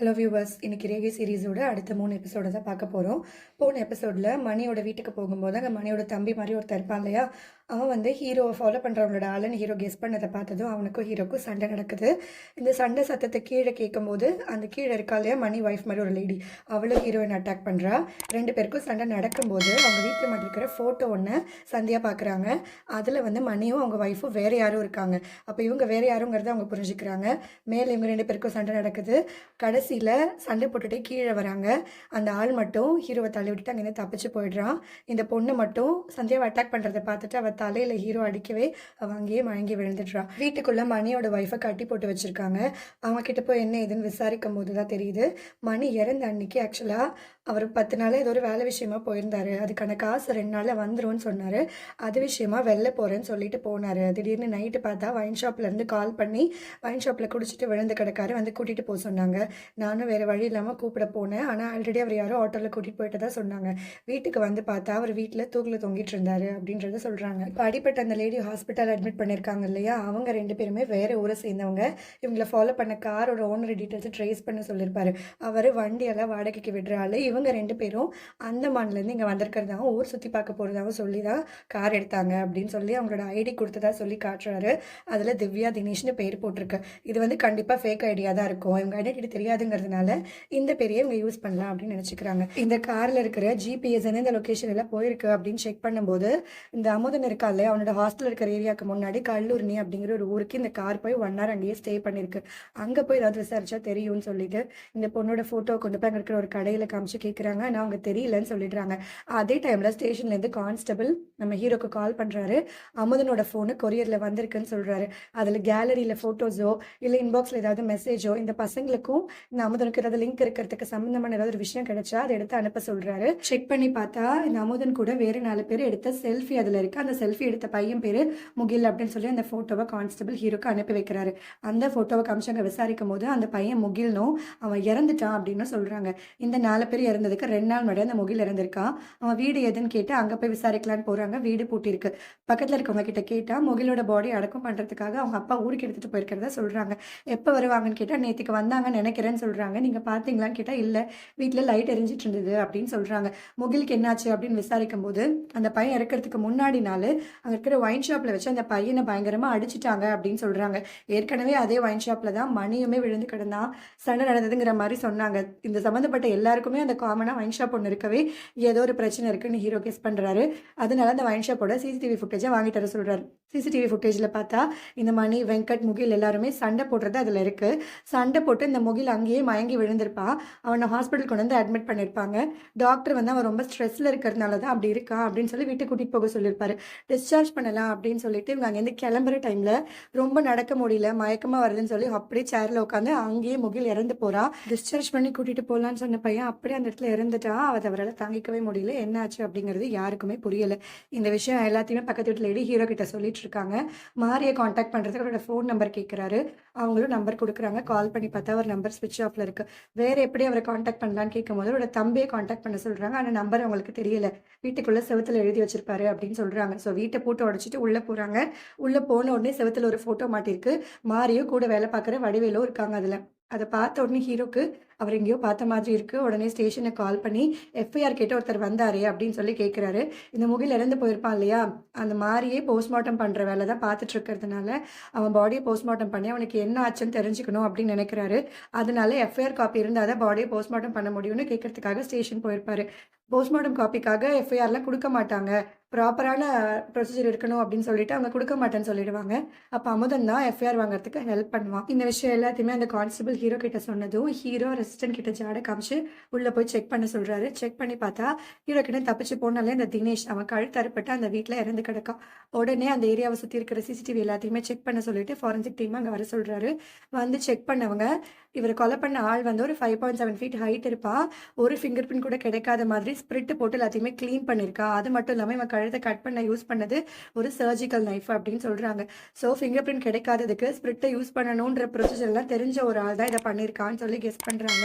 Hello viewers, இன்னைக்கு ரேகை சீரிஸோட அடுத்த 3 எபிசோட தான் பார்க்க போகிறோம். போன எபிசோடில் மணியோட வீட்டுக்கு போகும்போது அங்கே மணியோட தம்பி மாதிரி ஒருத்தர் இருப்பான் இல்லையா, அவன் வந்து ஹீரோவை ஃபாலோ பண்ணுறவங்களோட ஆளுன்னு ஹீரோ கெஸ் பண்ணதை பார்த்ததும் அவனுக்கும் ஹீரோக்கும் சண்டை நடக்குது. இந்த சண்டை சத்தத்தை கீழே கேட்கும்போது அந்த கீழே இருக்கா இல்லையா மணி ஒய்ஃப் மாதிரி ஒரு லேடி, அவளும் ஹீரோயின் அட்டாக் பண்ணுறா. 2 பேருக்கும் சண்டை நடக்கும்போது அவங்க வீட்டில் மட்டும் இருக்கிற ஃபோட்டோ ஒன்று சந்தியாக பார்க்குறாங்க. அதில் வந்து மணியும் அவங்க ஒய்ஃபும் வேறு யாரும் இருக்காங்க. அப்போ இவங்க வேறு யாருங்கிறத அவங்க புரிஞ்சுக்கிறாங்க. மேலே இவங்க 2 பேருக்கும் சண்டை நடக்குது. கடைசியில் சண்டை போட்டுகிட்டே கீழே வராங்க. அந்த ஆள் மட்டும் ஹீரோவை தள்ளி விட்டுட்டு அங்கேருந்து தப்பிச்சு போயிடுறான். இந்த பொண்ணு மட்டும் சந்தியாவை அட்டாக் பண்ணுறதை பார்த்துட்டு அவள் தலையில் ஹீரோ அடிக்கவே அவள் அங்கேயே மயங்கி விழுந்துடுறான். வீட்டுக்குள்ளே மணியோட ஒய்ஃபை கட்டி போட்டு வச்சுருக்காங்க. அவங்க கிட்ட போய் என்ன ஏதுன்னு விசாரிக்கும் போது தான் தெரியுது, மணி இறந்த அன்னைக்கு ஆக்சுவலாக அவர் 10 நாள் ஏதோ ஒரு வேலை விஷயமா போயிருந்தாரு. அதுக்கான காசு 2 நாளில் வந்துரும்னு சொன்னார். அது விஷயமா வெளில போகிறேன்னு சொல்லிட்டு போனார். திடீர்னு நைட்டு பார்த்தா வைன் ஷாப்லேருந்து கால் பண்ணி வைன் ஷாப்பில் குடிச்சிட்டு விழுந்து கிடக்காரு, வந்து கூட்டிகிட்டு போக சொன்னாங்க. நானும் வேறு வழி இல்லாமல் கூப்பிட போனேன். ஆனால் ஆல்ரெடி அவர் யாரோ ஆட்டோவில் கூட்டிகிட்டு போயிட்டு தான் சொன்னாங்க. வீட்டுக்கு வந்து பார்த்தா அவர் வீட்டில் தூக்கில் தொங்கிட்டு இருந்தார் அப்படின்றத சொல்கிறாங்க. இப்போ அடிப்பட்ட அந்த லேடி ஹாஸ்பிட்டல் அட்மிட் பண்ணியிருக்காங்க இல்லையா, அவங்க 2 பேருமே வேறு ஊரை சேர்ந்தவங்க. இவங்களை ஃபாலோ பண்ண காரோட ஓனர் டீட்டெயில்ஸை ட்ரேஸ் பண்ண சொல்லியிருப்பாரு. அவர் வண்டியெல்லாம் வாடகைக்கு விடுறாள். இவங்க 2 பேரும் அந்தமான்லேருந்து இங்கே வந்திருக்கிறதாகவும் ஊர் சுற்றி பார்க்க போகிறதாகவும் சொல்லி தான் கார் எடுத்தாங்க அப்படின்னு சொல்லி அவங்களோட ஐடி கொடுத்ததா சொல்லி காட்டுறாரு. அதில் திவ்யா தினேஷ்னு பேர் போட்டிருக்கு. இது வந்து கண்டிப்பாக ஃபேக் ஐடியா தான் இருக்கும். இவங்க ஐடென்டிட்டி தெரியாதுங்கிறதுனால இந்த பேரையே இவங்க யூஸ் பண்ணலாம் அப்படின்னு நினச்சிக்கிறாங்க. இந்த காரில் இருக்கிற ஜிபிஎஸ் இந்த லொக்கேஷன் எல்லாம் போயிருக்கு அப்படின்னு செக் பண்ணும்போது இந்த அமுதன் இருக்கா இல்லையா, அவனோட ஹாஸ்டல் இருக்கிற ஏரியாவுக்கு முன்னாடி கல்லூர்னி அப்படிங்கிற ஒரு ஊருக்கு இந்த கார் போய் 1 hour அங்கேயே ஸ்டே பண்ணியிருக்கு. அங்கே போய் ஏதாவது விசாரிச்சா தெரியும்னு சொல்லிட்டு இந்த பொண்ணோட ஃபோட்டோ கொண்டு போய் அங்கே இருக்கிற ஒரு கடையில் காமிச்சு கேட்குறாங்க. ஆனால் அவங்க தெரியலன்னு சொல்லிடுறாங்க. அதே டைமில் ஸ்டேஷன்லேருந்து கான்ஸ்டபிள் நம்ம ஹீரோக்கு கால் பண்ணுறாரு. அமுதனோட ஃபோனு கொரியரில் வந்திருக்குன்னு சொல்கிறாரு. அதில் கேலரியில் ஃபோட்டோஸோ இல்லை இன்பாக்ஸில் ஏதாவது மெசேஜோ இந்த பசங்களுக்கும் இந்த அமுதனுக்கு ஏதாவது லிங்க் இருக்கிறதுக்கு சம்மந்தமான ஏதாவது ஒரு விஷயம் கிடைச்சா அதை எடுத்து அனுப்ப சொல்கிறாரு. செக் பண்ணி பார்த்தா இந்த அமுதன் கூட வேறு 4 பேர் எடுத்த செல்ஃபி அதில் இருக்குது. அந்த செல்ஃபி எடுத்த பையன் பேர் முகில் அப்படின்னு சொல்லி அந்த ஃபோட்டோவை கான்ஸ்டபிள் ஹீரோக்கு அனுப்பி வைக்கிறாரு. அந்த ஃபோட்டோவை காமிச்சாங்க விசாரிக்கும் போது அந்த பையன் முகில்னும் அவன் இறந்துட்டான் அப்படின்னு சொல்கிறாங்க. இந்த 4 பேர் இறந்ததுக்கு 2 நாள் முன்னாடி அந்த முகில் இறந்திருக்கான். அவன் வீடு எதுன்னு கேட்டு அங்கே போய் விசாரிக்கலான்னு போகிறாங்க. வீடு பூட்டிருக்கு. பக்கத்தில் இருக்கவங்க கிட்ட கேட்டால் முகிலோட பாடி அடக்கம் பண்ணுறதுக்காக அவங்க அப்பா ஊருக்கு எடுத்துகிட்டு போயிருக்கிறதா சொல்கிறாங்க. எப்போ வருவாங்கன்னு கேட்டால் நேற்றுக்கு வந்தாங்கன்னு நினைக்கிறேன்னு சொல்கிறாங்க. நீங்கள் பார்த்தீங்களான்னு கேட்டால் இல்லை, வீட்டில் லைட் எரிஞ்சிட்டு இருந்தது அப்படின்னு சொல்கிறாங்க. முகிலுக்கு என்னாச்சு அப்படின்னு விசாரிக்கும் போது அந்த பையன் இறக்கிறதுக்கு முன்னாடி நாள் அங்கே இருக்கிற ஒயின் ஷாப்பில் வச்சு அந்த பையனை பயங்கரமாக அடிச்சிட்டாங்க அப்படின்னு சொல்கிறாங்க. ஏற்கனவே அதே ஒயின் ஷாப்பில் தான் மணியுமே விழுந்து கிடந்தான், சண்டை நடந்ததுங்கிற மாதிரி சொன்னாங்க. இந்த சம்மந்தப்பட்ட எல்லாருக்குமே அந்த காமனாக வைன் ஷாப் ஒன்று இருக்கவே ஏதோ ஒரு பிரச்சனை இருக்குன்னு ஹீரோ கெஸ் பண்ணுறாரு. அதனால அந்த வைன் ஷாப்போட சிசிடிவி ஃபுட்டேஜை வாங்கிட்டு வர சொல்கிறாரு. சிசிடிவி ஃபுட்டேஜில் பார்த்தா இந்த மணி, வெங்கட், முகில் எல்லாருமே சண்டை போடுறது அதில் இருக்குது. சண்டை போட்டு இந்த முகில் அங்கேயே மயங்கி விழுந்திருப்பான். அவனை ஹாஸ்பிட்டல் கொண்டு வந்து அட்மிட் பண்ணியிருப்பாங்க. டாக்டர் வந்து அவன் ரொம்ப ஸ்ட்ரெஸ்ஸில் இருக்கிறதுனால தான் அப்படி இருக்கான் அப்படின்னு சொல்லி வீட்டுக்கு கூட்டிகிட்டு போக சொல்லியிருப்பாரு. டிஸ்சார்ஜ் பண்ணலாம் அப்படின்னு சொல்லிட்டு இவங்க அங்கேருந்து கிளம்புற டைமில் ரொம்ப நடக்க முடியல, மயக்கமாக வருதுன்னு சொல்லி அப்படியே சேரில் உட்காந்து அங்கேயே முகில் இறந்து போகிறான். டிஸ்சார்ஜ் பண்ணி கூட்டிகிட்டு போகலான்னு சொன்ன பையன் அப்படியே அந்த இடத்துல இறந்துட்டான். அதை அவரால் தாங்கிக்கவே முடியல. என்ன ஆச்சு அப்படிங்கிறது யாருக்குமே புரியலை. இந்த விஷயம் எல்லாத்தையுமே பக்கத்து வீட்டில் லேடி ஹீரோ கிட்ட சொல்லிட்டு இருக்காங்க. மாரியை காண்டாக்ட் பண்ணுறதுக்கு அவரோட ஃபோன் நம்பர் கேட்குறாரு. அவங்களும் நம்பர் கொடுக்குறாங்க. கால் பண்ணி பார்த்தா அவர் நம்பர் ஸ்விட்ச் ஆஃப்ல இருக்கு. வேற எப்படி அவரை காண்டாக்ட் பண்ணலான்னு கேட்கும்போது அவரோட தம்பியை காண்டாக்ட் பண்ண சொல்றாங்க. ஆனால் நம்பர் அவங்களுக்கு தெரியல. வீட்டுக்குள்ள செவத்துல எழுதி வச்சிருப்பாரு அப்படின்னு சொல்றாங்க. ஸோ வீட்டை போட்டு உடைச்சிட்டு உள்ள போறாங்க. உள்ள போன உடனே செவத்துல ஒரு ஃபோட்டோ மாட்டிருக்கு. மாரியும் கூட வேலை பார்க்குற வடிவேலும் இருக்காங்க அதில். அதை பார்த்த உடனே ஹீரோக்கு அவர் எங்கேயோ பார்த்த மாதிரி இருக்குது. உடனே ஸ்டேஷனை கால் பண்ணி எஃப்ஐஆர் கேட்டு ஒருத்தர் வந்தாரே அப்படின்னு சொல்லி கேட்குறாரு. இந்த முகில் இறந்து போயிருப்பான் இல்லையா, அந்த மாதிரியே போஸ்ட்மார்ட்டம் பண்ணுற வேலை தான் பார்த்துட்டு இருக்கிறதுனால அவன் பாடியை போஸ்ட்மார்ட்டம் பண்ணி அவனுக்கு என்ன ஆச்சுன்னு தெரிஞ்சுக்கணும் அப்படின்னு நினைக்கிறாரு. அதனால எஃப்ஐஆர் காப்பி இருந்தால் தான் பாடியை போஸ்ட்மார்ட்டம் பண்ண முடியும்னு கேட்கறதுக்காக ஸ்டேஷன் போயிருப்பாரு. போஸ்ட்மார்ட்டம் காப்பிக்காக எஃப்ஐஆர்லாம் கொடுக்க மாட்டாங்க, ப்ராப்பரான ப்ரொசீஜர் இருக்கணும் அப்படின்னு சொல்லிட்டு அவங்க கொடுக்க மாட்டேன்னு சொல்லிடுவாங்க. அப்போ அமுதன் தான் எஃப்ஐஆர் வாங்குறதுக்கு ஹெல்ப் பண்ணுவான். இந்த விஷயம் எல்லாத்தையுமே அந்த கான்ஸ்டபிள் ஹீரோ கிட்ட சொன்னதும் ஹீரோ ரெசிஸ்டன்ட் கிட்ட ஜாட காமிச்சு உள்ளே போய் செக் பண்ண சொல்கிறாரு. செக் பண்ணி பார்த்தா ஹீரோ கிட்ட தப்பிச்சு போனாலே அந்த தினேஷ் அவன் கழுத்து அறுப்பட்டு அந்த வீட்டில் இறந்து கிடக்கான். உடனே அந்த ஏரியாவை சுற்றி இருக்கிற சிசிடிவி எல்லாத்தையுமே செக் பண்ண சொல்லிட்டு ஃபாரன்சிக் டீம் அங்கே வர சொல்கிறாரு. வந்து செக் பண்ணவங்க இவர் கொலை பண்ண ஆள் வந்து ஒரு 5.7 feet ஹைட் இருப்பான். ஒரு ஃபிங்கர் பிரிண்ட் கூட கிடைக்காத மாதிரி ஸ்பிரிட் போட்டு எல்லாத்தையுமே க்ளீன் பண்ணியிருக்கான். அது மட்டும் இல்லாமல் இவன் கழுத்தை கட் பண்ண யூஸ் பண்ணது ஒரு சர்ஜிக்கல் நைஃப் அப்படின்னு சொல்கிறாங்க. ஸோ ஃபிங்கர் பிரிண்ட் கிடைக்காததுக்கு ஸ்பிரிட்டை யூஸ் பண்ணணுன்ற ப்ரொசீஜர்லாம் தெரிஞ்ச ஒரு ஆள் தான் இதை பண்ணியிருக்கான்னு சொல்லி கெஸ் பண்ணுறாங்க.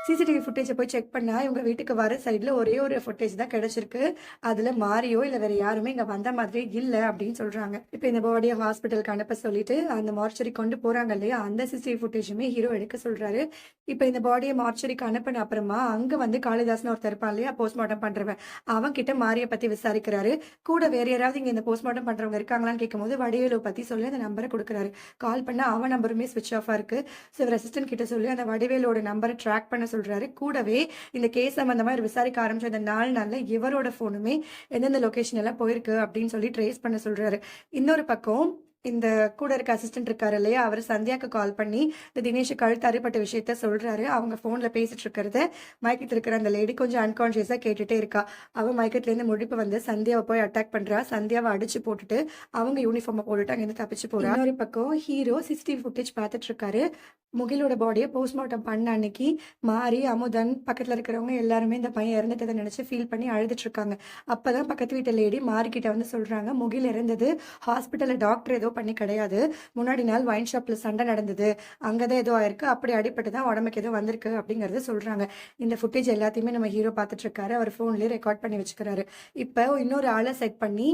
சிசிடிவி ஃபுட்டேஜ போய் செக் பண்ணா, இவங்க வீட்டுக்கு வர சைடுல ஒரே ஒரு ஃபுட்டேஜ் தான் கிடைச்சிருக்கு. அதுல மாரியோ இல்ல வேற யாருமே இங்க வந்த மாதிரியே இல்ல அப்படின்னு சொல்றாங்க. இப்ப இந்த பாடிய ஹாஸ்பிட்டலுக்கு அனுப்ப சொல்லிட்டு அந்த மார்ச்சரி கொண்டு போறாங்க இல்லையா? அந்த சிசிடிவி ஃபுட்டேஜுமே ஹீரோ எடுக்க சொல்றாரு. இப்ப இந்த பாடிய மார்ச்சரிக்கு அனுப்புன அப்புறமா அங்க வந்து காளிதாஸ்னு ஒருத்தர் இருப்பான் இல்லையா? போஸ்ட்மார்ட்டம் பண்றவன். அவன் கிட்ட மாரிய பத்தி விசாரிக்கிறாரு. கூட வேற யாராவது இங்க இந்த போஸ்ட்மார்ட்டம் பண்றவங்க இருக்காங்களான்னு கேட்கும்போது வடிவேலு பத்தி சொல்லி அந்த நம்பர குடுக்குறாரு. கால் பண்ணா அவன் நம்பருமே ஸ்விட்ச் ஆஃபா இருக்கு. ஸோ இவர் அசிஸ்டன்ட் கிட்ட சொல்லி அந்த வடிவேலோட நம்பர ட்ராக் பண்ண சொல்றாரு. கூடவே இந்த கேஸ் சம்பந்தமா இவர் விசாரிக்க ஆரம்பிச்ச இந்த 4 நாள்ல இவரோட ஃபோனுமே எந்தெந்த லொகேஷன் எல்லாம் போயிருக்கு அப்படின்னு சொல்லி ட்ரேஸ் பண்ண சொல்றாரு. இன்னொரு பக்கம் இந்த கூட இருக்க அசிஸ்டன்ட் இருக்காரு இல்லையா? அவரு சந்தியாக்கு கால் பண்ணி இந்த தினேஷ் கழுத்து அறுபட்ட விஷயத்த சொல்றாரு. அவங்க ஃபோன்ல பேசிட்டு இருக்கிறத மயக்கத்துல இருக்கிற அந்த லேடி கொஞ்சம் அன்கான்ஷியஸா கேட்டுட்டே இருக்கா. அவ மயக்கத்துல இருந்து முழிப்பு வந்து சந்தியாவை போய் அட்டாக் பண்றா. சந்தியாவை அடிச்சு போட்டுட்டு அவங்க யூனிஃபார்மை போட்டுட்டு அங்கிருந்து தப்பிச்சு போறா. இன்னொரு பக்கம் ஹீரோ சிசிடிவி ஃபுட்டேஜ் பார்த்துட்டு இருக்காரு. முகிலோட பாடியை போஸ்ட்மார்ட்டம் பண்ண அன்னைக்கு மாரி, அமுதன் பக்கத்துல இருக்கிறவங்க எல்லாருமே இந்த பையன் இறந்துட்டதை நினைச்சு ஃபீல் பண்ணி அழுதுட்டு இருக்காங்க. அப்பதான் பக்கத்து வீட்டு லேடி மாரிக்கிட்ட வந்து சொல்றாங்க, முகில் இறந்தது ஹாஸ்பிட்டல்ல டாக்டர் ஏதோ பண்ணி கிடையாது. முன்னாடி நாள் வைன் ஷாப்ல சண்டை நடந்தது. அங்கதான் ஏதோ ஆயிருக்கு. அப்படி அடிபட்டு தான் உடம்புக்கு ஏதோ வந்திருக்கு அப்படிங்கறத சொல்றாங்க. இந்த ஃபுட்டேஜ் எல்லாத்தையுமே நம்ம ஹீரோ பார்த்துட்டு இருக்காரு. அவர் போன்லயே ரெக்கார்ட் பண்ணி வச்சுக்கிறாரு. இப்போ இன்னொரு ஆளை செட் பண்ணி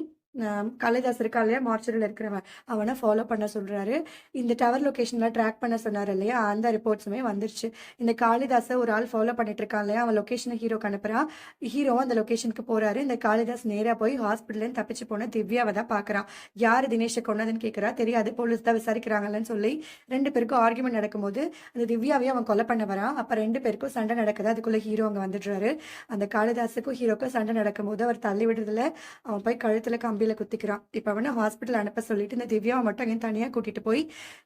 காளிதாஸ் இருக்கா இல்லையா? மார்ச்சரியில் இருக்கிறவன் அவனை ஃபாலோ பண்ண சொல்றாரு. இந்த டவர் லொகேஷன்ல ட்ராக் பண்ண சொன்னார் இல்லையா? அந்த ரிப்போர்ட்ஸுமே வந்துருச்சு. இந்த காளிதாஸை ஒரு ஆள் ஃபாலோ பண்ணிட்டு இருக்கான் இல்லையா? அவன் லொகேஷனை ஹீரோக்கு அனுப்புறான். ஹீரோ அந்த லொகேஷனுக்கு போறாரு. இந்த காளிதாஸ் நேரா போய் ஹாஸ்பிட்டல்லேருந்து தப்பிச்சு போன திவ்யாவை தான் பாக்குறான். யாரு தினேஷை கொன்னதுன்னு கேட்கறா. தெரியாது, போலீஸ் தான் விசாரிக்கிறாங்கன்னு சொல்லி 2 பேருக்கும் ஆர்குமெண்ட் நடக்கும்போது அந்த திவ்யாவையும் அவன் கொலை பண்ண வரான். அப்ப 2 பேருக்கும் சண்டை நடக்குது. அதுக்குள்ள ஹீரோ அங்க வந்துடுறாரு. அந்த காளிதாஸுக்கும் ஹீரோக்கும் சண்டை நடக்கும்போது அவர் தள்ளி விடுறதுல அவன் போய் கழுத்துல கம்பியில குத்திக்கிறான். இப்ப அவனை ஹாஸ்பிட்டல் அனுப்ப சொல்லிட்டு இந்த திவ்யாவை மட்டும் அங்கே தனியா கூட்டிட்டு போய்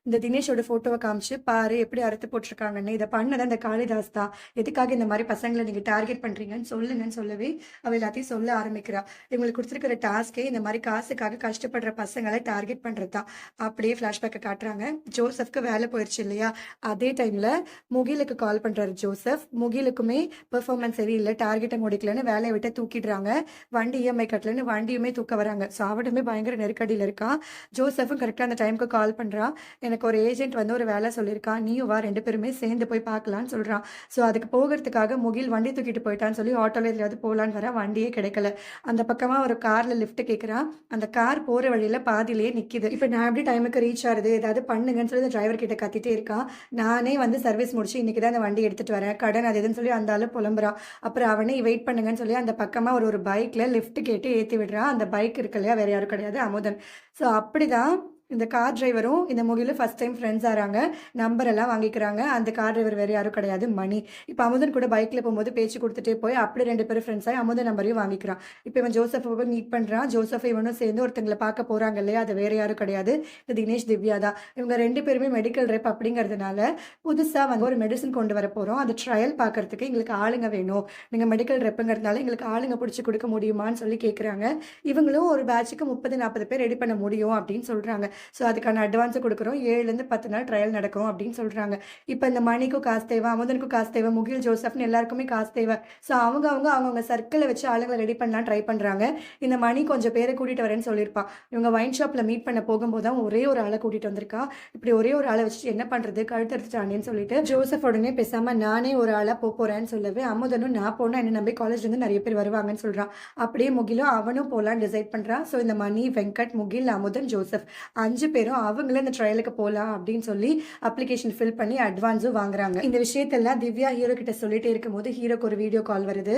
இந்த தினேஷோட போட்டோவை காமிச்சு பாரு எப்படி அறுத்து போட்டிருக்காங்கன்னு. இதை பண்ணதான் இந்த காளிதாஸ் தான். எதுக்காக இந்த மாதிரி பசங்களை நீங்க டார்கெட் பண்றீங்கன்னு சொல்லுங்கன்னு சொல்லவே அவ எல்லாத்தையும் சொல்ல ஆரம்பிக்கிறா. இவங்களுக்கு கொடுத்துருக்கிற டாஸ்கே இந்த மாதிரி காசுக்காக கஷ்டப்படுற பசங்களை டார்கெட் பண்றதுதான். அப்படியே பிளாஷ்பேக்கை காட்டுறாங்க. ஜோசப்க்கு வேலை போயிடுச்சு இல்லையா? அதே டைம்ல முகிலுக்கு கால் பண்றாரு ஜோசப். முகிலுக்குமே பெர்ஃபார்மன்ஸ் சரியில்லை, டார்கெட்டை முடிக்கலன்னு வேலையை விட்டு தூக்கிடுறாங்க. வண்டி இஎம்ஐ கட்டலன்னு வண்டியுமே தூக்க வராங்க. ஸோ அவனுமே பயங்கர நெருக்கடியில் இருக்கான். ஜோசஃபும் கரெக்டாக அந்த டைமுக்கு கால் பண்ணுறான். எனக்கு ஒரு ஏஜென்ட் வந்து ஒரு வேலை சொல்லியிருக்கான், நீயும் வா, 2 பேருமே சேர்ந்து போய் பார்க்கலான்னு சொல்கிறான். ஸோ அதுக்கு போகிறதுக்காக முகில் வண்டி தூக்கிட்டு போயிட்டான்னு சொல்லி ஆட்டோவில் எதுலையாவது போகலான்னு வர வண்டியே கிடைக்கல. அந்த பக்கமாக ஒரு காரில் லிஃப்ட் கேட்குறான். அந்த கார் போகிற வழியில் பாதியிலேயே நிற்கிது. இப்போ நான் எப்படி டைமுக்கு ரீச் ஆகுது, ஏதாவது பண்ணுங்கன்னு சொல்லி அந்த டிரைவர் கிட்ட கத்திட்டே இருக்கான். நானே வந்து சர்வீஸ் முடிச்சு இன்னைக்கு தான் அந்த வண்டி எடுத்துகிட்டு வரேன், கடன் அது இதுன்னு சொல்லி அந்த ஆளு புலம்புறான். அப்புறம் அவனே வெயிட் பண்ணுங்கன்னு சொல்லி அந்த பக்கமாக ஒரு பைக்கில் லிஃப்ட் கேட்டு ஏற்றி விடுறான். அந்த பைக் இருக்கு இல்லையா? வேற யாரும் கிடையாது, அமுதன். ஸோ அப்படிதான் இந்த கார் டிரைவரும் இந்த முகிலும் ஃபர்ஸ்ட் டைம் ஃப்ரெண்ட்ஸ் ஆகிறாங்க. நம்பர் எல்லாம் வாங்கிக்கிறாங்க. அந்த கார் டிரைவர் வேறு யாரும் கிடையாது, மணி. இப்போ அமுதன் கூட பைக்கில் போகும்போது பேச்சு கொடுத்துட்டே போய் அப்படி 2 பேரும் ஃப்ரெண்ட்ஸ் ஆகி அமுதன் நம்பரையும் வாங்கிக்கிறான். இப்போ இவன் ஜோசஃபை போய் மீட் பண்ணுறான். ஜோசஃபை இவனும் சேர்ந்து ஒருத்தங்களை பார்க்க போகிறாங்க இல்லையா? அது வேறு யாரும் கிடையாது, இது தினேஷ் திவ்யா தான். இவங்க 2 பேருமே மெடிக்கல் ரெப் அப்படிங்கிறதுனால புதுசாக வந்து ஒரு மெடிசன் கொண்டு வர போகிறோம். அது ட்ரையல் பார்க்கறதுக்கு எங்களுக்கு ஆளுங்க வேணும், நீங்கள் மெடிக்கல் ரெப்புங்கிறதுனால எங்களுக்கு ஆளுங்க பிடிச்சி கொடுக்க முடியுமான்னு சொல்லி கேட்குறாங்க. இவங்களும் ஒரு பேட்சுக்கு 30-40 பேர் ரெடி பண்ண முடியும் அப்படின்னு சொல்கிறாங்க. ஸோ அதுக்கான அட்வான்ஸை கொடுக்குறோம், 7லேருந்து 10 நாள் ட்ரையல் நடக்கும் அப்படின்னு சொல்கிறாங்க. இப்போ இந்த மணிக்கும் காசு தேவை, அமுதனுக்கும் காசு தேவை, முகில் ஜோசப்னு எல்லாருக்குமே காசு தேவை. ஸோ அவங்கவுங்க சர்க்கிளை வச்சு ஆளுங்களை ரெடி பண்ணலாம் ட்ரை பண்ணுறாங்க. இந்த மணி கொஞ்சம் பேரை கூட்டிகிட்டு வரேன்னு சொல்லியிருப்பான். இவங்க வைன் ஷாப்பில் மீட் பண்ண போகும்போது தான் ஒரே ஒரு ஆளை கூட்டிகிட்டு வந்திருக்கா. இப்படி ஒரே ஒரு ஆளை வச்சுட்டு என்ன பண்ணுறது, கழுத்து எடுத்துட்டானேன்னு சொல்லிட்டு ஜோசப் உடனே பேசாமல் நானே ஒரு ஆளாக போகிறேன்னு சொல்லவே அமுதனும் நான் போனால் என்ன நம்பி காலேஜ்லேருந்து நிறைய பேர் வருவாங்கன்னு சொல்கிறான். அப்படியே முகிலும் அவனும் போகலான்னு டிசைட் பண்ணுறான். ஸோ இந்த மணி, வெங்கட், முகில், அமுதன், ஜோசப் 5 பேரும் அவங்களும் இந்த ட்ரையலுக்கு போகலாம் அப்படின்னு சொல்லி அப்ளிகேஷன் ஃபில் பண்ணி அட்வான்ஸும் வாங்குறாங்க. இந்த விஷயத்தெல்லாம் திவ்யா ஹீரோ கிட்ட சொல்லிட்டே இருக்கும்போது ஹீரோக்கு ஒரு வீடியோ கால் வருது.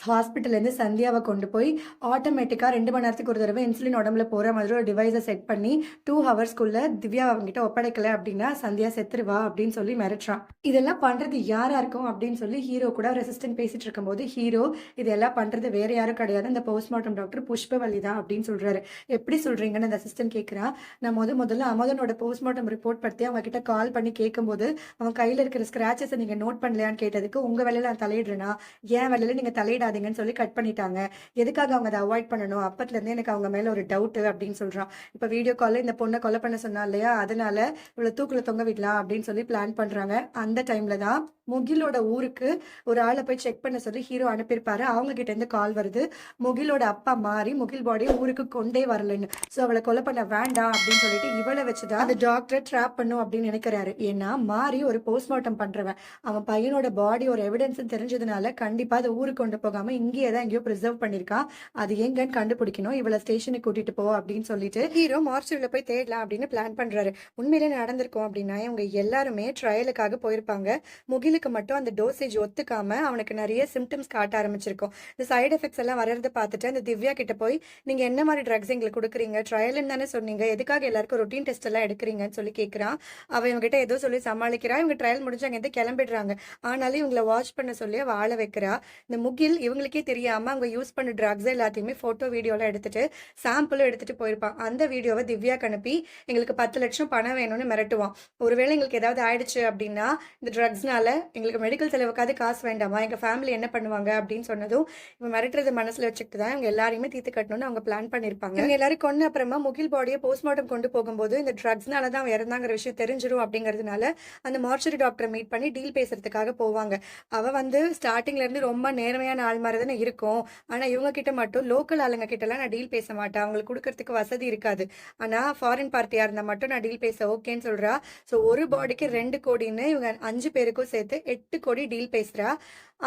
ஹாஸ்பிட்டல்லேருந்து சந்தியாவை கொண்டு போய் ஆட்டோமேட்டிக்காக 2 மணி நேரத்துக்கு ஒரு தடவை இன்சுலின் உடம்புல போகிற மாதிரி ஒரு டிவைஸை செட் பண்ணி 2 ஹவர்ஸ்க்குள்ளே திவ்யா அவங்ககிட்ட ஒப்படைக்கல அப்படின்னா சந்தியா செத்துருவா அப்படின்னு சொல்லி மிரட்டுறான். இதெல்லாம் பண்ணுறது யாரா இருக்கும் அப்படின்னு சொல்லி ஹீரோ கூட ஒரு அசிஸ்டன்ட் பேசிட்டு இருக்கும்போது ஹீரோ இதெல்லாம் பண்ணுறது வேற யாரும் கிடையாது, இந்த போஸ்ட்மார்ட்டம் டாக்டர் புஷ்பவல்லி தான் அப்படின்னு சொல்கிறாரு. எப்படி சொல்கிறீங்கன்னு அந்த அசிஸ்டன்ட் கேட்குறா. நான் முதல்ல அமுதனோட போஸ்ட்மார்ட்டம் ரிப்போர்ட் பற்றி அவங்க கிட்ட கால் பண்ணி கேட்கும்போது அவன் கையில் இருக்கிற ஸ்கிராச்சஸை நீங்கள் நோட் பண்ணலையான்னு கேட்டதுக்கு உங்கள் வேலையில் நான் தலையிடுறேன்னா ஏன் வேலையில் நீங்கள் தலையிடாதீங்கன்னு சொல்லி கட் பண்ணிட்டாங்க. எதுக்காக அவங்க அதை அவாய்ட் பண்ணணும், அப்பத்துலேருந்து எனக்கு அவங்க மேலே ஒரு டவுட்டு அப்படின்னு சொல்கிறான். இப்போ வீடியோ காலில் இந்த பொண்ணை கொலை பண்ண சொன்னா இல்லையா, அதனால இவ்வளோ தூக்கில் தொங்க விடலாம் அப்படின்னு சொல்லி பிளான் பண்ணுறாங்க. அந்த டைமில் தான் முகிலோட ஊருக்கு ஒரு ஆள போய் செக் பண்ண சொல்லி ஹீரோ அனுப்பியிருப்பாரு. அவங்க கிட்ட இருந்து கால் வருது. முகிலோட அப்பா மாறி முகில் பாடிய ஊருக்கு கொண்டே வரலன்னு. ஸோ அவள கொலை பண்ண வேண்டாம் அப்படின்னு சொல்லிட்டு இவள வச்சு தான் அந்த டாக்டர ட்ராப் பண்ணும் அப்படின்னு நினைக்கிறாரு. ஏன்னா மாறி ஒரு போஸ்ட்மார்ட்டம் பண்றவன். அவன் பையனோட பாடி ஒரு எவிடன்ஸ்ன்னு தெரிஞ்சதுனால கண்டிப்பா அத ஊருக்கு கொண்டு போகாம இங்கேயே தான் எங்கேயோ பிரிசர்வ் பண்ணியிருக்கான். அது எங்கன்னு கண்டுபிடிக்கணும். இவள ஸ்டேஷனுக்கு கூட்டிட்டு போ அப்படின்னு சொல்லிட்டு ஹீரோ மார்ச்சுரியில போய் தேடலாம் அப்படின்னு பிளான் பண்றாரு. உண்மையிலே நடந்திருக்கும் அப்படின்னா இவங்க எல்லாருமே ட்ரையலுக்காக போயிருப்பாங்க. முகிலுக்கு மட்டும் அந்த டோசேஜ் ஒத்துக்காம அவனுக்கு நிறைய சிம்டம்ஸ் காட்ட ஆரம்பிச்சிருக்கும். இந்த சைடு எஃபெக்ட்ஸ் எல்லாம் வர்றத பார்த்துட்டு அந்த திவ்யா கிட்ட போய் நீங்க என்ன மாதிரி ட்ரக்ஸ் எங்களுக்கு கொடுக்குறீங்க, ட்ரையல்னு தானே சொன்னீங்க, எதுக்காக எல்லாருக்கும் ரொட்டீன் டெஸ்ட் எல்லாம் எடுக்கிறீங்கன்னு சொல்லி கேட்கிறான். அவ இவங்க கிட்ட ஏதோ சொல்லி சமாளிக்கிறா. இவங்க ட்ரையல் முடிஞ்சு அங்க இருந்து கிளம்பிடுறாங்க. ஆனாலும் இவங்களை வாட்ச் பண்ண சொல்லி அவ ஆள வைக்கிறா. இந்த முகில் இவங்களுக்கே தெரியாம அவங்க யூஸ் பண்ண ட்ரக்ஸ் எல்லாத்தையுமே போட்டோ வீடியோலாம் எடுத்துட்டு சாம்பிளும் எடுத்துட்டு போயிருப்பான். அந்த வீடியோவை திவ்யாக்கு அனுப்பி எங்களுக்கு 10 லட்சம் பணம் வேணும்னு மிரட்டுவான். ஒருவேளை எங்களுக்கு ஏதாவது ஆயிடுச்சு அப்படின்னா இந்த ட்ரக்ஸ்னால எங்களுக்கு மெடிக்கல் செலவுக்காவது காசு வேண்டாமா, எங்க ஃபேமிலி என்ன பண்ணுவாங்க அப்படின்னு சொன்னதும் இவன் மிரட்டுறது மனசுல வச்சுக்கிட்டு தான் இவங்க எல்லாரையுமே தீர்த்து கட்டணும்னு அவங்க பிளான் பண்ணிருப்பாங்க. இவங்க எல்லாரும் கொண்டு அப்புறமா முகில் பாடியை போஸ்ட்மார்ட்டம் கொண்டு போகும்போது இந்த ட்ரக்ஸ்னால தான் அவன் இறந்தாங்கிற விஷயம் தெரிஞ்சிரும் அப்படிங்கிறதுனால அந்த மார்ச்சரி டாக்டரை மீட் பண்ணி டீல் பேசுறதுக்காக போவாங்க. அவ ஸ்டார்டிங்ல இருந்து ரொம்ப நேர்மையான ஆள் மாதிரி தானே இருக்கும். ஆனா இவங்க கிட்ட மட்டும் லோக்கல் ஆளுங்க கிட்ட எல்லாம் நான் டீல் பேச மாட்டேன், அவங்களுக்கு கொடுக்கறதுக்கு வசதி இருக்காது. ஆனா ஃபாரின் பார்ட்டியா இருந்தா மட்டும் நான் டீல் பேச ஓகேன்னு சொல்றா. ஸோ ஒரு பாடிக்கு 2 கோடின்னு இவங்க 5 பேருக்கும் சேர்த்து 8 கோடி டீல் பேசுறா.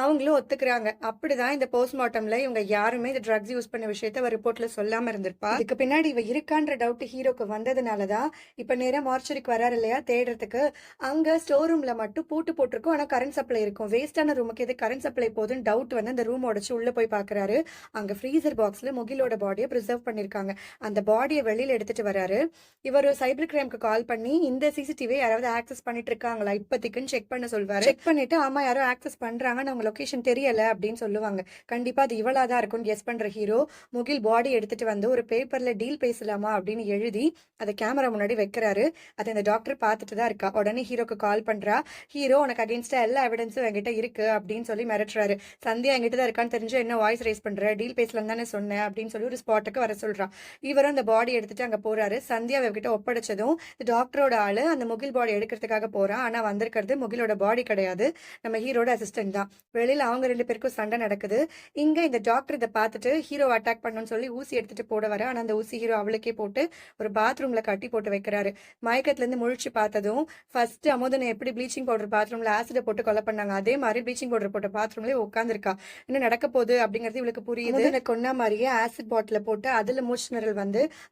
அவங்களும் ஒத்துக்கிறாங்க. அப்படிதான் இந்த போஸ்ட்மார்ட்டம்ல இவங்க யாருமே இந்த ட்ரக்ஸ் யூஸ் பண்ண விஷயத்த அவ ரிப்போர்ட்ல சொல்லாம இருந்திருப்பா. இதுக்கு பின்னாடி இவ இருக்கான்ற டவுட் ஹீரோக்கு வந்ததுனாலதான் இப்ப நேரா மார்ச்சரிக்கு வராரு இல்லையா தேடுறதுக்கு, அங்க ஸ்டோர் ரூம்ல மட்டும் பூட்டு போட்டிருக்கும். ஆனா கரண்ட் சப்ளை இருக்கும். வேஸ்டான ரூமுக்கு எது கரண்ட் சப்ளை போகுதுன்னு டவுட் அந்த ரூம் உடைச்சு உள்ள போய் பாக்குறாரு. அங்க ஃப்ரீசர் பாக்ஸ்ல முகிலோட பாடியை ப்ரிசர்வ் பண்ணிருக்காங்க. அந்த பாடியை வெளியில எடுத்துட்டு வராரு. இவர் சைபர் கிரைம்க்கு கால் பண்ணி இந்த சிசிடிவி யாராவது ஆக்சஸ் பண்ணிட்டு இருக்காங்களா இப்போதைக்குன்னு செக் பண்ண சொல்வாரு. செக் பண்ணிட்டு ஆமா யாரோ ஆக்சஸ் பண்றாங்கன்னு அவங்க லொகேஷன் தெரியல அப்படின்னு சொல்லுவாங்க. கண்டிப்பா அது இவளாதான் இருக்கும்னு கெஸ் பண்ற ஹீரோ முகில் பாடி எடுத்துட்டு ஒரு பேப்பர்ல டீல் பேசலாமா அப்படின்னு எழுதி அதை கேமரா முன்னாடி வைக்கிறாரு. அதை இந்த டாக்டர் பார்த்துட்டு தான் இருக்கா. உடனே ஹீரோக்கு கால் பண்றா. ஹீரோ உனக்கு அகேன்ஸ்டா எல்லா எவிடன்ஸும் என்கிட்ட இருக்கு அப்படின்னு சொல்லி மிரட்டுறாரு. சந்தியா என்கிட்ட தான் இருக்கான்னு தெரிஞ்சு என்ன வாய்ஸ் ரைஸ் பண்ற, டீல் பேசலாம் தானே சொன்னேன் அப்படின்னு சொல்லி ஒரு ஸ்பாட்டுக்கு வர சொல்றான். இவரும் அந்த பாடி எடுத்துட்டு அங்க போறாரு. சந்தியா கிட்ட ஒப்படைச்சதும் டாக்டரோட ஆளு அந்த முகில் பாடி எடுக்கிறதுக்காக போறான். ஆனா வந்திருக்கிறது முகிலோட பாடி கிடையாது, நம்ம ஹீரோட அசிஸ்டன்ட் தான். வெளியில அவங்க 2 பேருக்கும் சண்டை நடக்குது. இங்க இந்த டாக்டர் இதை பார்த்துட்டு ஹீரோ அட்டாக் பண்ணணும்னு சொல்லி ஊசி எடுத்துட்டு போட வர, ஆனா அந்த ஊசி ஹீரோ அவளுக்கே போட்டு ஒரு பாத்ரூம்ல கட்டி போட்டு வைக்கிறாரு. மயக்கத்துல இருந்து முழிச்சு பார்த்ததும் ஃபர்ஸ்ட் அமுதனை எப்படி ப்ளீச்சிங் பவுடர் பாத்ரூம்ல ஆசிட போட்டு கொலை பண்ணாங்க அதே மாதிரி ப்ளீச்சிங் பவுடர் போட்ட பாத்ரூம்லயே உட்காந்துருக்கா. என்ன நடக்க போகுது அப்படிங்கிறது இவளுக்கு புரியுது. எனக்கு கொன்னா மாதிரியே ஆசிட் பாட்டில போட்டு அதுல மூச்சு நிரல்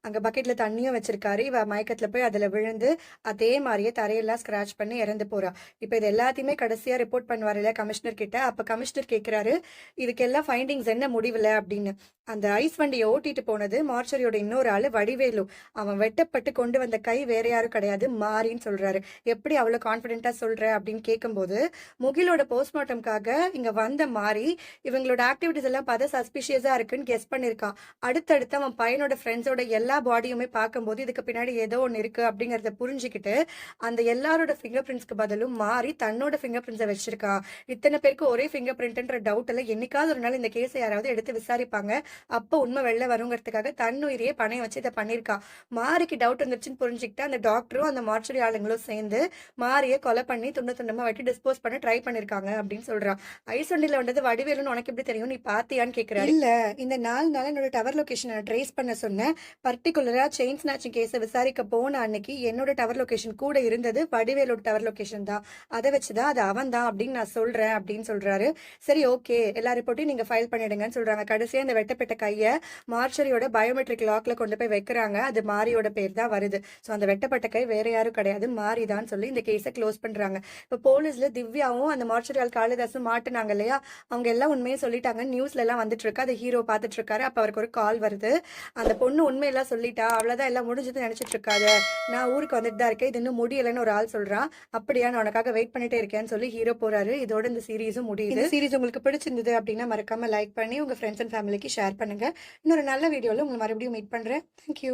அங்க பக்கெட்ல தண்ணியும் வச்சிருக்காரு. இவ மயக்கத்துல போய் அதுல விழுந்து அதே மாதிரியே தரையெல்லாம் ஸ்கிராச் பண்ணி இறந்து போறா. இப்ப இது எல்லாத்தையுமே கடைசியா ரிப்போர்ட் பண்ணுவாரு இல்லையா கமிஷனர் கிட்ட. அப்ப கமிஷனர் கேட்கிறாரு இதுக்கு எல்லாம் ஃபைண்டிங்ஸ் என்ன முடிவுல அப்படின்னு. அந்த ஐஸ் வண்டியை ஓட்டிட்டு போனது மார்ச்சரியோட இன்னொரு ஆளு வடிவேலு. அவன் வெட்டப்பட்டு கொண்டு வந்த கை வேற யாரும் கிடையாது மாறின்னு சொல்றாரு. எப்படி அவ்வளவு கான்பிடென்டா சொல்ற அப்படின்னு கேட்கும்போது முகிலோட போஸ்ட்மார்ட்டம்காக இங்க வந்த மாறி இவங்களோட ஆக்டிவிட்டிஸ் எல்லாம் பார்த்து சஸ்பிஷியஸா இருக்குன்னு கெஸ் பண்ணிருக்கான். அடுத்தடுத்து அவன் பையனோட ஃப்ரெண்ட்ஸோட எல்லா பாடியுமே பார்க்கும்போது இதுக்கு பின்னாடி ஏதோ ஒன்று இருக்கு அப்படிங்கறத புரிஞ்சுக்கிட்டு அந்த எல்லாரோட ஃபிங்கர் பிரிண்ட்ஸ்க்கு பதிலும் மாறி தன்னோட ஃபிங்கர் பிரிண்ட்ஸை வச்சிருக்கா. இத்தனை பேருக்கு ஒரே ஃபிங்கர் பிரிண்ட்ன்ற டவுட் எல்லாம் என்னைக்காவது ஒரு நாள் இந்த கேஸை யாராவது எடுத்து விசாரிப்பாங்க, அப்போ உண்மை வெளில வருங்கிறதுக்காக தன்னுயிரியே பணையம் வச்சு இதை பண்ணிருக்கா. மாறிக்கு டவுட் வந்துருச்சுன்னு புரிஞ்சுக்கிட்டு அந்த டாக்டரும் அந்த மார்ச்சரி ஆளுங்களும் சேர்ந்து மாரியை கொலை பண்ணி துண்டு துண்டமா வெட்டி டிஸ்போஸ் பண்ண ட்ரை பண்ணிருக்காங்க அப்படின்னு சொல்றான். ஐஸ் வண்டியில வந்தது வடிவேலுன்னு உனக்கு எப்படி தெரியும், நீ பாத்தியான்னு கேட்கிறாரு. இல்ல இந்த 4 நாள் என்னோட டவர் லொகேஷனை ட்ரேஸ் பண்ண சொன்னேன். பர்டிகுலரா செயின் ஸ்நாச்சிங் கேஸை விசாரிக்க போன அன்னைக்கு என்னோட டவர் லொகேஷன் கூட இருந்தது வடிவேலோட டவர் லொகேஷன் தான். அதை வச்சுதான் அது அவன் தான் அப்படின்னு நான் சொல்றேன் அப்படின்னு சொல்றாரு. சரி ஓகே எல்லா ரிப்போர்ட்டையும் நீங்க ஃபைல் பண்ணிடுங்கன்னு சொல்றாங்க. கடைசியா இந்த வெட்டப்பட்ட கையை மார்ச்சரியோட பயோமெட்ரிக் லாக்ல கொண்டு போய் வைக்கிறாங்க. அது மாரியோட பேர் தான் வருது. ஸோ அந்த வெட்டப்பட்ட கை வேற யாரும் கிடையாது மாரி தான் சொல்லி இந்த கேஸை க்ளோஸ் பண்றாங்க. இப்போ போலீஸ்ல திவ்யாவும் அந்த மார்ச்சரியால் காளிதாசும் மாட்டினாங்க இல்லையா, அவங்க எல்லாம் உண்மையை சொல்லிட்டாங்க. நியூஸ்ல எல்லாம் வந்துட்டு இருக்கு. அதை ஹீரோ பார்த்துட்டு இருக்காரு. அப்ப அவருக்கு ஒரு கால் வருது. அந்த பொண்ணு உண்மையெல்லாம் சொல்லிட்டா, அவ்வளவுதான் எல்லாம் முடிஞ்சது நினைச்சிட்டு இருக்காது, நான் ஊருக்கு வந்துட்டு தான் இருக்கேன், இது இன்னும் முடியலன்னு ஒரு ஆள் சொல்றான். அப்படியா நான் உனக்காக வெயிட் பண்ணிட்டே இருக்கேன்னு சொல்லி ஹீரோ போறாரு. இதோட இந்த சீரீஸும் முடியுது. இந்த சீரீஸ் உங்களுக்கு பிடிச்சிருந்தது அப்படின்னா மறக்காம லைக் பண்ணி உங்க ஃப்ரெண்ட்ஸ் அண்ட் ஃபேமிலிக்கு ஷேர் பண்ணுங்க. இன்னொரு நல்ல வீடியோல உங்களை மறுபடியும் மீட் பண்றேன். தேங்க்யூ.